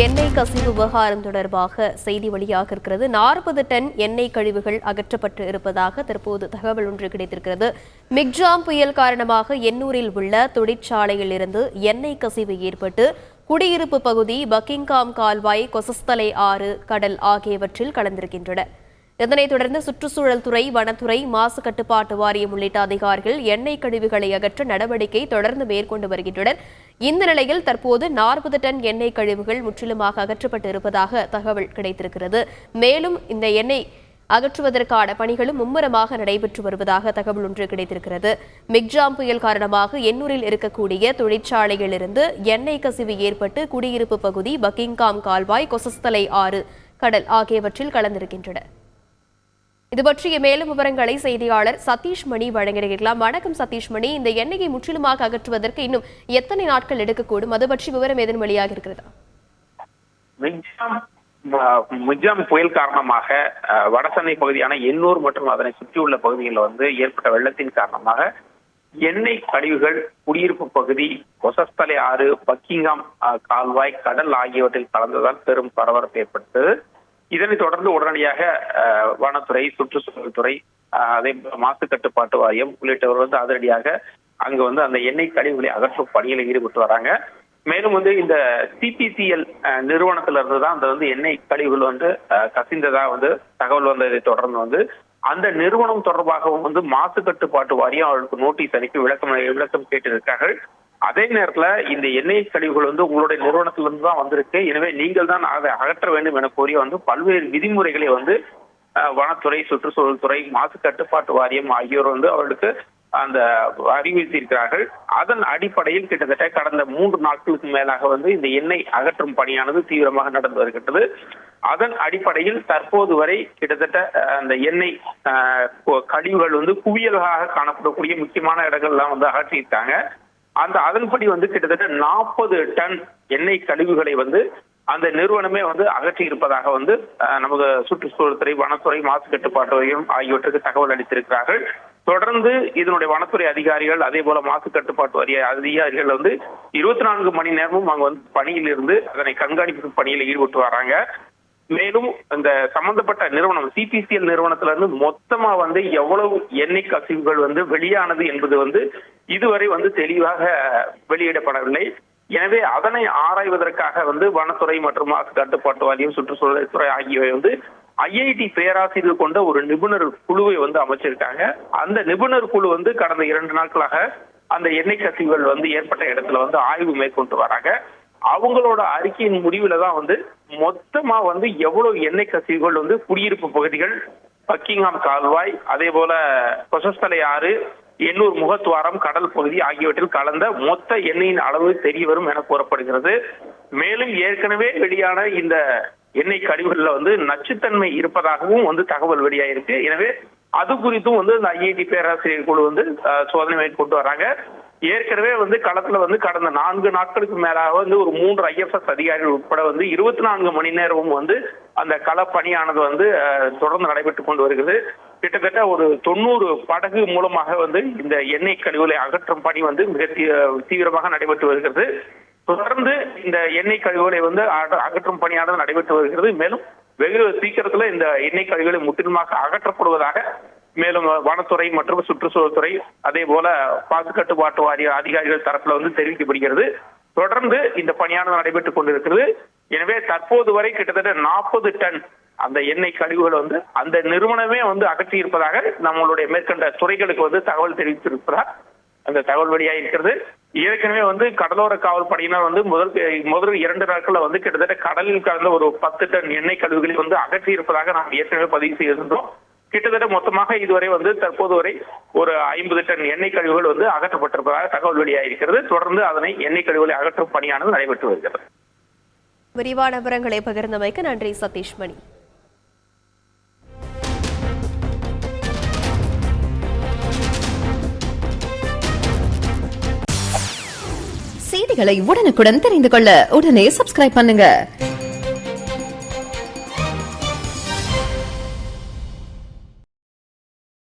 எண்ணெய் கசிவு விவகாரம் தொடர்பாக செய்தி வெளியாக இருக்கிறது. 40 டன் எண்ணெய் கழிவுகள் அகற்றப்பட்டு இருப்பதாக தற்போது தகவல் ஒன்று கிடைத்திருக்கிறது. மிக்ஜாம் புயல் காரணமாக எண்ணூரில் உள்ள தொழிற்சாலையில் இருந்து எண்ணெய் கசிவு ஏற்பட்டு குடியிருப்பு பகுதி, பக்கிங்காம் கால்வாய், கொசஸ்தலை ஆறு, கடல் ஆகியவற்றில் கலந்திருக்கின்றன. இதனைத் தொடர்ந்து சுற்றுச்சூழல் துறை, வனத்துறை, மாசு கட்டுப்பாட்டு வாரியம் உள்ளிட்ட அதிகாரிகள் எண்ணெய் கழிவுகளை அகற்ற நடவடிக்கை தொடர்ந்து மேற்கொண்டு வருகின்றனர். இந்த நிலையில் தற்போது 40 டன் எண்ணெய் கழிவுகள் முற்றிலுமாக அகற்றப்பட்டு இருப்பதாக தகவல் கிடைத்திருக்கிறது. மேலும் இந்த எண்ணெய் அகற்றுவதற்கான பணிகளும் மும்முரமாக நடைபெற்று வருவதாக தகவல் ஒன்று கிடைத்திருக்கிறது. மிக்ஜாம் புயல் காரணமாக எண்ணூரில் இருக்கக்கூடிய தொழிற்சாலையிலிருந்து எண்ணெய் கசிவு ஏற்பட்டு குடியிருப்பு பகுதி, பக்கிங்காம் கால்வாய், கொசஸ்தலை ஆறு, கடல் ஆகியவற்றில் கலந்திருக்கின்றன. இது பற்றிய மேலும் விவரங்களை செய்தியாளர் சதீஷ் மணி வழங்கியிருக்கலாம். வணக்கம் சதீஷ் மணி, இந்த எண்ணெயை முற்றிலுமாக அகற்றுவதற்கு இன்னும் எத்தனை நாட்கள் எடுக்கக்கூடும்? அது பற்றி விவரம் எதுவும் வெளியாக இருக்கிறதா? மிக்ஜாம் புயல் காரணமாக வடசென்னை பகுதியான எண்ணூர் மற்றும் அதனை சுற்றியுள்ள பகுதிகளில் ஏற்பட்ட வெள்ளத்தின் காரணமாக எண்ணெய் கழிவுகள் குடியிருப்பு பகுதி, கொசஸ்தலை ஆறு, பக்கிங்காம் கால்வாய், கடல் ஆகியவற்றில் கலந்ததால் பெரும் பரபரப்பு ஏற்பட்டது. இதனைத் தொடர்ந்து உடனடியாக வனத்துறை, சுற்றுச்சூழல் துறை, அதே மாசு கட்டுப்பாட்டு வாரியம் உள்ளிட்டவர் அதிரடியாக அங்கு அந்த எண்ணெய் கழிவுகளை அகற்றும் பணியில் ஈடுபட்டு வராங்க. மேலும் இந்த CPCL நிறுவனத்திலிருந்து தான் அந்த எண்ணெய் கழிவுகள் கசிந்ததா தகவல் வந்ததை தொடர்ந்து அந்த நிறுவனம் தொடர்பாகவும் மாசு கட்டுப்பாட்டு வாரியம் அவர்களுக்கு நோட்டீஸ் அனுப்பி விளக்கம் கேட்டிருக்கார்கள். அதே நேரத்துல இந்த எண்ணெய் கழிவுகள் உங்களுடைய நிறுவனத்திலிருந்து தான் வந்திருக்கு, எனவே நீங்கள் தான் அதை அகற்ற வேண்டும் என கோரிய பல்வேறு விதிமுறைகளை வனத்துறை, சுற்றுச்சூழல் துறை, மாசு கட்டுப்பாட்டு வாரியம் ஆகியோர் அவர்களுக்கு அந்த அறிவித்திருக்கிறார்கள். அதன் அடிப்படையில் கிட்டத்தட்ட கடந்த 3 நாட்களுக்கு மேலாக இந்த எண்ணெய் அகற்றும் பணியானது தீவிரமாக நடந்து வருகின்றது. அதன் அடிப்படையில் தற்போது வரை கிட்டத்தட்ட அந்த எண்ணெய் கழிவுகள் குவியலாக காணப்படக்கூடிய முக்கியமான இடங்கள்லாம் அகற்றியிருக்காங்க. அதன்படி கிட்டத்தட்ட 40 டன் எண்ணெய் கழிவுகளை அந்த நிறுவனமே அகற்றி இருப்பதாக நமது சுற்றுச்சூழல் துறை, வனத்துறை, மாசு கட்டுப்பாட்டு வாரியம் ஆகியவற்றுக்கு தகவல் அளித்திருக்கிறார்கள். தொடர்ந்து இதனுடைய வனத்துறை அதிகாரிகள், அதே போல மாசு கட்டுப்பாட்டு வாரிய அதிகாரிகள் 24 மணி நேரமும் அங்க பணியில் இருந்து அதனை கண்காணிப்பு பணியில் ஈடுபட்டு வராங்க. மேலும் இந்த சம்பந்தப்பட்ட நிறுவனம் CPCL நிறுவனத்திலிருந்து மொத்தமா எவ்வளவு எண்ணெய் கசிவுகள் வெளியானது என்பது இதுவரை தெளிவாக வெளியிடப்படவில்லை. எனவே அதனை ஆராய்வதற்காக வனத்துறை மற்றும் மாசு கட்டுப்பாட்டு வாரியம், சுற்றுச்சூழல் துறை ஆகியவை IIT பேராசிரியர் கொண்ட ஒரு நிபுணர் குழுவை அமைச்சிருக்காங்க. அந்த நிபுணர் குழு கடந்த 2 நாட்களாக அந்த எண்ணெய் கசிவுகள் ஏற்பட்ட இடத்துல ஆய்வு மேற்கொண்டு வராங்க. அவங்களோட அறிக்கையின் முடிவுல தான் மொத்தமா எவ்வளவு எண்ணெய் கசிவுகள் குடியிருப்பு பகுதிகள், பக்கிங்காம் கால்வாய், அதே போல கொசஸ்தலை ஆறு, எண்ணூர் முகத்துவாரம், கடல் பகுதி ஆகியவற்றில் கலந்த மொத்த எண்ணெயின் அளவு தெரிய வரும் என கூறப்படுகிறது. மேலும் ஏற்கனவே வெளியான இந்த எண்ணெய் கழிவுகள்ல நச்சுத்தன்மை இருப்பதாகவும் தகவல் வெளியாயிருக்கு. எனவே அது குறித்தும் இந்த IIT பேராசிரியர் குழு சோதனை மேற்கொண்டு வராங்க. ஏற்கனவே களத்துல கடந்த 4 நாட்களுக்கு மேலாக ஒரு 3 IFS அதிகாரிகள் உட்பட 24 மணி நேரமும் அந்த களப்பணியானது தொடர்ந்து நடைபெற்றுக் கொண்டு வருகிறது. கிட்டத்தட்ட ஒரு 90 படகு மூலமாக இந்த எண்ணெய் கழிவுகளை அகற்றும் பணி மிக தீவிரமாக நடைபெற்று வருகிறது. தொடர்ந்து இந்த எண்ணெய் கழிவுகளை அகற்றும் பணியானது நடைபெற்று வருகிறது. மேலும் வெகு சீக்கிரத்துல இந்த எண்ணெய் கழிவுகளை முற்றிலுமாக அகற்றப்படுவதாக மேலும் வனத்துறை மற்றும் சுற்றுச்சூழல் துறை, அதே போல மாசு கட்டுப்பாட்டு வாரிய அதிகாரிகள் தரப்புல தெரிவிக்கப்படுகிறது. தொடர்ந்து இந்த பணியானது நடைபெற்றுக் கொண்டிருக்கிறது. எனவே தற்போது வரை கிட்டத்தட்ட 40 டன் அந்த எண்ணெய் கழிவுகள் அந்த நிறுவனமே அகற்றி இருப்பதாக நம்மளுடைய மேற்கண்ட துறைகளுக்கு தகவல் தெரிவித்திருப்பதாக அந்த தகவல் வெளியாக இருக்கிறது. ஏற்கனவே கடலோர காவல் படையினர் முதல் 2 நாட்கள்ல கிட்டத்தட்ட கடலில் கலந்த ஒரு 10 டன் எண்ணெய் கழிவுகளை அகற்றி இருப்பதாக நாம் ஏற்கனவே பதிவு செய்திருந்தோம். கிட்டத்தட்ட மொத்தமாக இதுவரை தற்போது வரை ஒரு 50 டன் எண்ணெய் கழிவுகள் அகற்றப்பட்டிருப்பதாக தகவல் வெளியாக இருக்கிறது. தொடர்ந்து அதனை எண்ணெய் கழிவுகளை அகற்றும் பணியானது நடைபெற்று வருகிறது. விரிவான விவரங்களை பகிர்ந்தமைக்கு நன்றி சதீஷ் மணி. செய்திகளை உடனுக்குடன் தெரிந்து கொள்ள உடனே சப்ஸ்கிரைப் பண்ணுங்க.